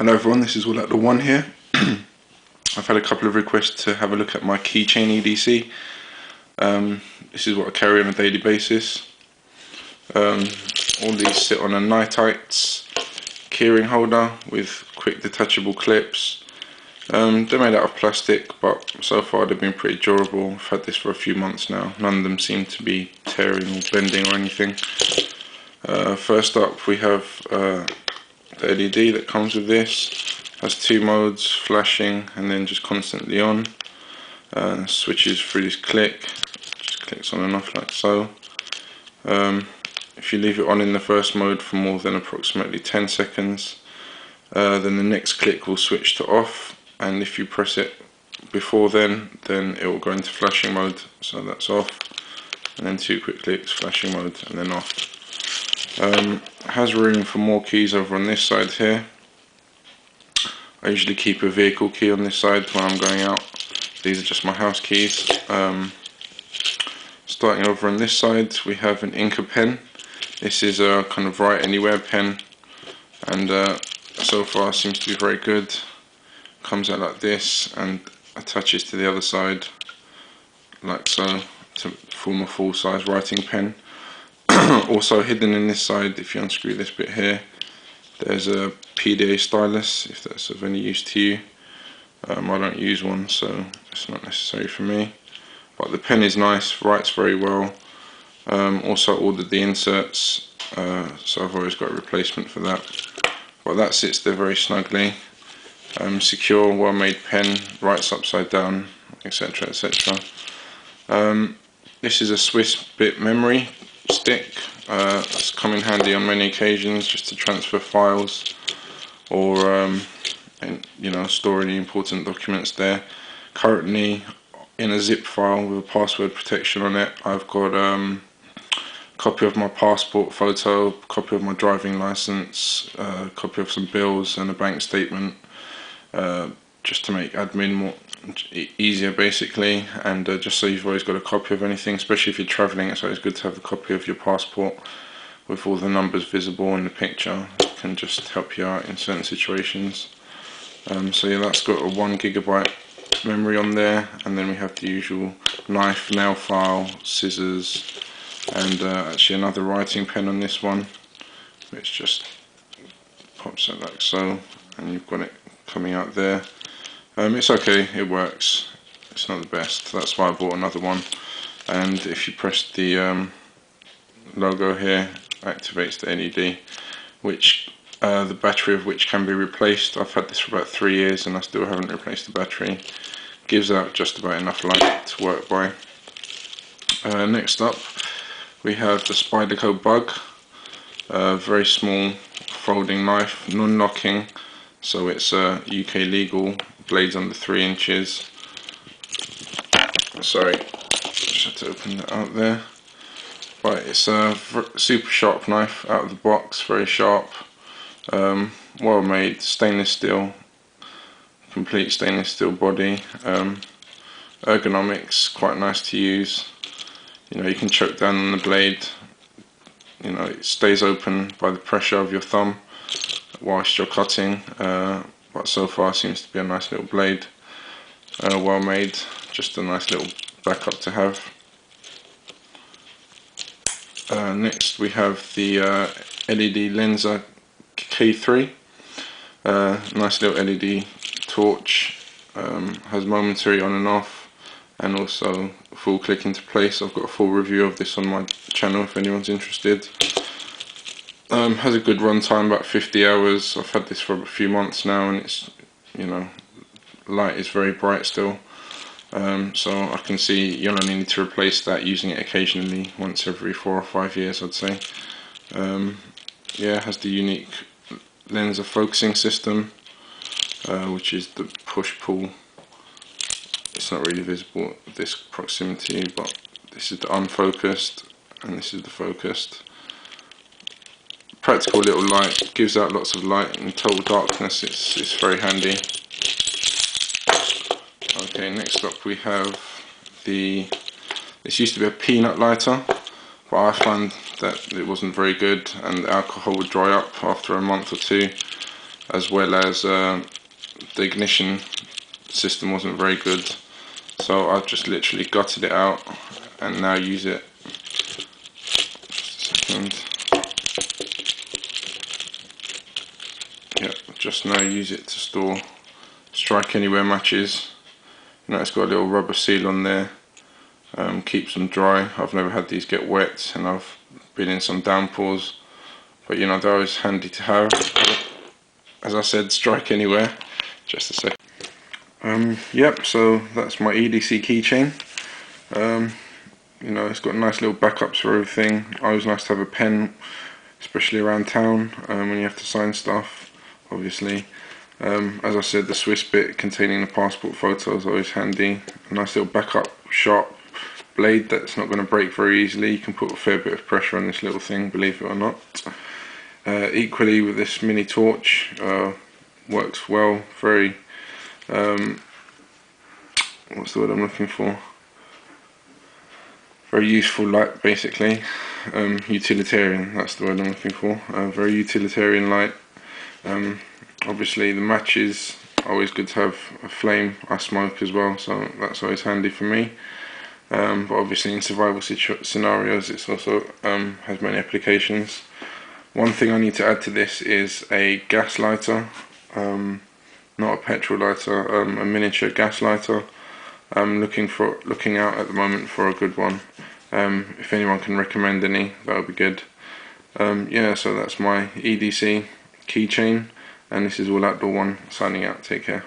Hello everyone, this is All At The One here. I've had a couple of requests to have a look at my Keychain EDC. This is what I carry on a daily basis. All these sit on a Nitites keyring holder with quick detachable clips. They're made out of plastic, but so far they've been pretty durable. I've had this for a few months now. None of them seem to be tearing or bending or anything. First up we have the LED that comes with this. Has two modes, flashing and then just constantly on. Switches through this click, just clicks on and off like so. If you leave it on in the first mode for more than approximately 10 seconds, then the next click will switch to off, and if you press it before then it will go into flashing mode, so that's off, and then two quick clicks, flashing mode, and then off. Has room for more keys over on this side here. I usually keep a vehicle key on this side when I'm going out. These are just my house keys. Starting over on this side we have an Inker pen. This is a kind of write anywhere pen, and so far seems to be very good. Comes out like this and attaches to the other side like so to form a full size writing pen. Also hidden in this side, if you unscrew this bit here, there's a PDA stylus, if that's of any use to you. I don't use one, so it's not necessary for me, but the pen is nice, writes very well. Also ordered the inserts, so I've always got a replacement for that, but that sits there very snugly. Secure, well made pen, writes upside down, etc, etc. This is a Swiss bit memory stick. It's come in handy on many occasions just to transfer files or and, store any important documents there. Currently in a zip file with a password protection on it. I've got a copy of my passport photo, copy of my driving license, a copy of some bills and a bank statement, just to make admin more easier basically, and just so you've always got a copy of anything, especially if you're travelling. It's always good to have a copy of your passport with all the numbers visible in the picture. It can just help you out in certain situations. So yeah, that's got a 1 GB memory on there, and then we have the usual knife, nail file, scissors, and actually another writing pen on this one, which just pops out like so, and you've got it coming out there. It's okay, it works. It's not the best, that's why I bought another one. And if you press the logo here, activates the LED, which the battery of which can be replaced. I've had this for about 3 years and I still haven't replaced the battery. Gives out just about enough light to work by. Next up we have the Spyderco Bug, a very small folding knife, non-knocking, so it's UK legal, blades under 3 inches. Sorry, just had to open that out there. But it's a super sharp knife out of the box, very sharp, well made, stainless steel, complete stainless steel body. Ergonomics, quite nice to use. You can choke down on the blade. It stays open by the pressure of your thumb whilst you're cutting. But so far seems to be a nice little blade, well made, just a nice little backup to have. Next we have the LED Lensa K3, nice little LED torch, has momentary on and off, and also full click into place. I've got a full review of this on my channel if anyone's interested. Has a good run time, about 50 hours. I've had this for a few months now, and it's, light is very bright still. So I can see you'll only need to replace that, using it occasionally, once every 4 or 5 years I'd say. Yeah, it has the unique Lensa focusing system, which is the push-pull. It's not really visible at this proximity, but this is the unfocused and this is the focused. Practical little light, gives out lots of light. In total darkness it's very handy. Okay, next up we have this used to be a peanut lighter, but I found that it wasn't very good and the alcohol would dry up after a month or two. as well as the ignition system wasn't very good, so I've just literally gutted it out and now use it. Just a second. Yep, just now use it to store strike anywhere matches. You know, it's got a little rubber seal on there, keeps them dry. I've never had these get wet, and I've been in some downpours, but you know, they're always handy to have. As I said, strike anywhere. Just a sec. Yep, so that's my EDC keychain. You know, it's got nice little backups for everything. Always nice to have a pen, especially around town when you have to sign stuff, obviously. As I said, the Swiss bit containing the passport photo is always handy. A nice little backup sharp blade that's not going to break very easily. You can put a fair bit of pressure on this little thing, believe it or not. Equally with this mini torch, works well. Very what's the word I'm looking for? Very useful light, basically. Utilitarian, that's the word I'm looking for. Very utilitarian light. Obviously the matches, always good to have a flame. I smoke as well, so that's always handy for me. But obviously in survival scenarios it's also has many applications. One thing I need to add to this is a gas lighter, not a petrol lighter, a miniature gas lighter. I'm looking out at the moment for a good one. If anyone can recommend any, that would be good. Yeah, so that's my EDC keychain, and this is All Outdoor One signing out. Take care.